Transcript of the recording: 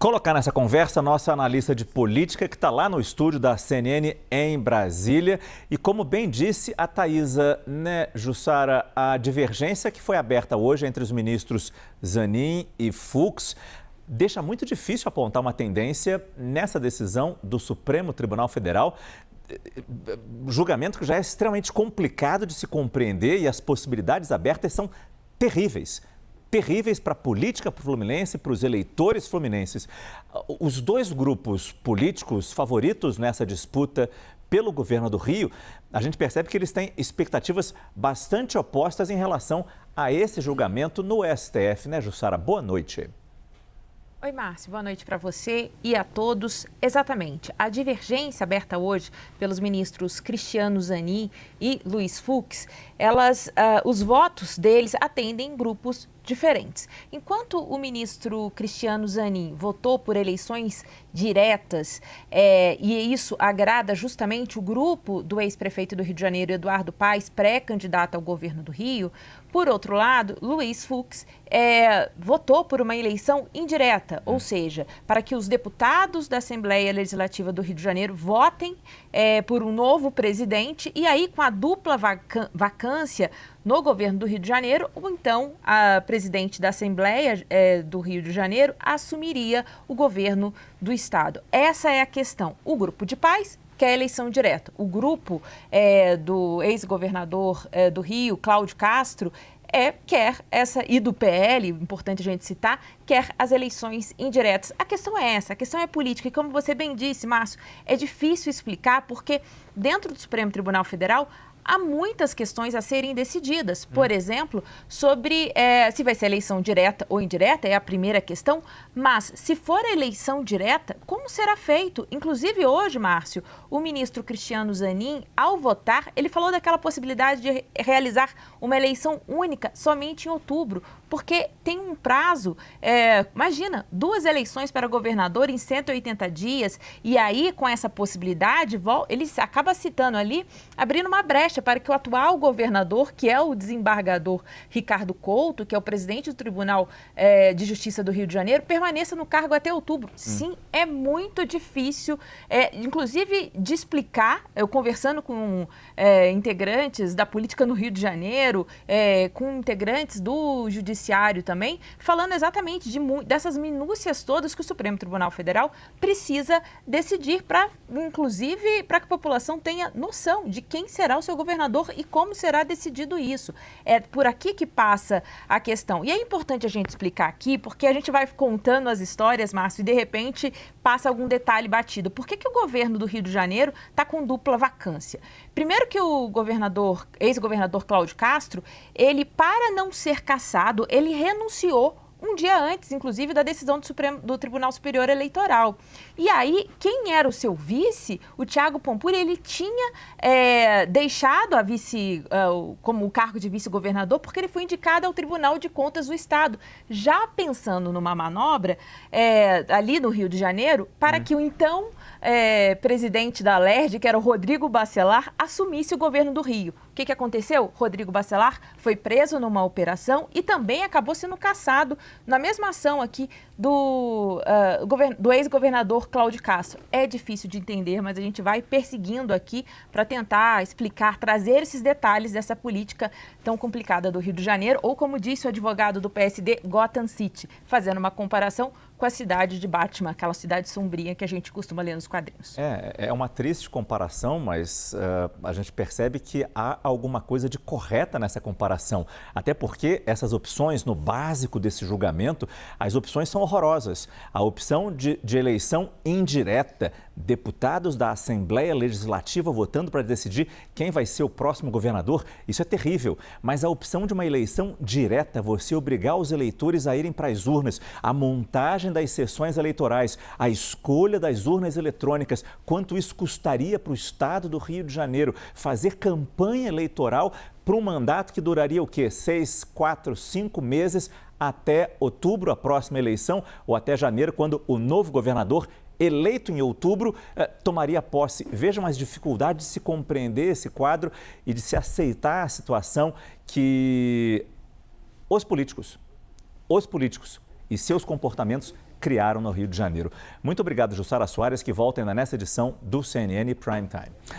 colocar nessa conversa a nossa analista de política que está lá no estúdio da CNN em Brasília. E como bem disse a Thaisa, né, Jussara, a divergência que foi aberta hoje entre os ministros Zanin e Fux deixa muito difícil apontar uma tendência nessa decisão do Supremo Tribunal Federal. Julgamento que já é extremamente complicado de se compreender e as possibilidades abertas são terríveis. Terríveis para a política fluminense, para os eleitores fluminenses. Os dois grupos políticos favoritos nessa disputa pelo governo do Rio, a gente percebe que eles têm expectativas bastante opostas em relação a esse julgamento no STF, né, Jussara? Boa noite. Oi, Márcio. Boa noite para você e a todos. Exatamente. A divergência aberta hoje pelos ministros Cristiano Zanin e Luiz Fux, os votos deles atendem grupos diferentes. Enquanto o ministro Cristiano Zanin votou por eleições diretas, e isso agrada justamente o grupo do ex-prefeito do Rio de Janeiro, Eduardo Paes, pré-candidato ao governo do Rio, por outro lado, Luiz Fux votou por uma eleição indireta, ou seja, para que os deputados da Assembleia Legislativa do Rio de Janeiro votem por um novo presidente e aí com a dupla vacância no governo do Rio de Janeiro, ou então a presidente da Assembleia do Rio de Janeiro assumiria o governo do estado. Essa é a questão. O grupo de Paes quer eleição direta. O grupo do ex-governador do Rio, Cláudio Castro, quer essa, e do PL, importante a gente citar, quer as eleições indiretas. A questão é essa, a questão é política. E como você bem disse, Márcio, é difícil explicar porque dentro do Supremo Tribunal Federal há muitas questões a serem decididas. Por exemplo, sobre se vai ser eleição direta ou indireta, é a primeira questão, mas se for eleição direta, como será feito? Inclusive hoje, Márcio, o ministro Cristiano Zanin, ao votar, ele falou daquela possibilidade de realizar uma eleição única somente em outubro, porque tem um prazo, imagina, 2 eleições para governador em 180 dias, e aí com essa possibilidade, ele acaba citando ali, abrindo uma brecha para que o atual governador, que é o desembargador Ricardo Couto, que é o presidente do Tribunal de Justiça do Rio de Janeiro, permaneça no cargo até outubro. Sim, é muito difícil, inclusive de explicar, eu conversando com integrantes da política no Rio de Janeiro, com integrantes do Judiciário também, falando exatamente dessas minúcias todas que o Supremo Tribunal Federal precisa decidir inclusive, para que a população tenha noção de quem será o seu governador e como será decidido isso. É por aqui que passa a questão. E é importante a gente explicar aqui, porque a gente vai contando as histórias, Márcio, e de repente passa algum detalhe batido. Por que o governo do Rio de Janeiro está com dupla vacância? Primeiro que o ex-governador Cláudio Castro, ele, para não ser cassado, ele renunciou um dia antes, inclusive, da decisão do Tribunal Superior Eleitoral. E aí, quem era o seu vice, o Thiago Pompuri, ele tinha deixado a vice, como o cargo de vice-governador, porque ele foi indicado ao Tribunal de Contas do Estado, já pensando numa manobra ali no Rio de Janeiro, para que o então presidente da Alerj, que era o Rodrigo Bacelar, assumisse o governo do Rio. O que aconteceu? Rodrigo Bacelar foi preso numa operação e também acabou sendo cassado na mesma ação aqui do ex-governador Cláudio Castro. É difícil de entender, mas a gente vai perseguindo aqui para tentar explicar, trazer esses detalhes dessa política tão complicada do Rio de Janeiro, ou como disse o advogado do PSD, Gotham City, fazendo uma comparação com a cidade de Batman, aquela cidade sombria que a gente costuma ler nos quadrinhos. É uma triste comparação, mas a gente percebe que há alguma coisa de correta nessa comparação. Até porque essas opções, no básico desse julgamento, as opções são horrorosas. A opção de eleição indireta, deputados da Assembleia Legislativa votando para decidir quem vai ser o próximo governador, isso é terrível. Mas a opção de uma eleição direta, você obrigar os eleitores a irem para as urnas, a montagem das sessões eleitorais, a escolha das urnas eletrônicas, quanto isso custaria para o estado do Rio de Janeiro, fazer campanha eleitoral para um mandato que duraria o quê? 6, 4, 5 meses até outubro, a próxima eleição, ou até janeiro, quando o novo governador eleito em outubro, tomaria posse. Vejam as dificuldades de se compreender esse quadro e de se aceitar a situação que os políticos e seus comportamentos criaram no Rio de Janeiro. Muito obrigado, Jussara Soares, que volta ainda nessa edição do CNN Prime Time.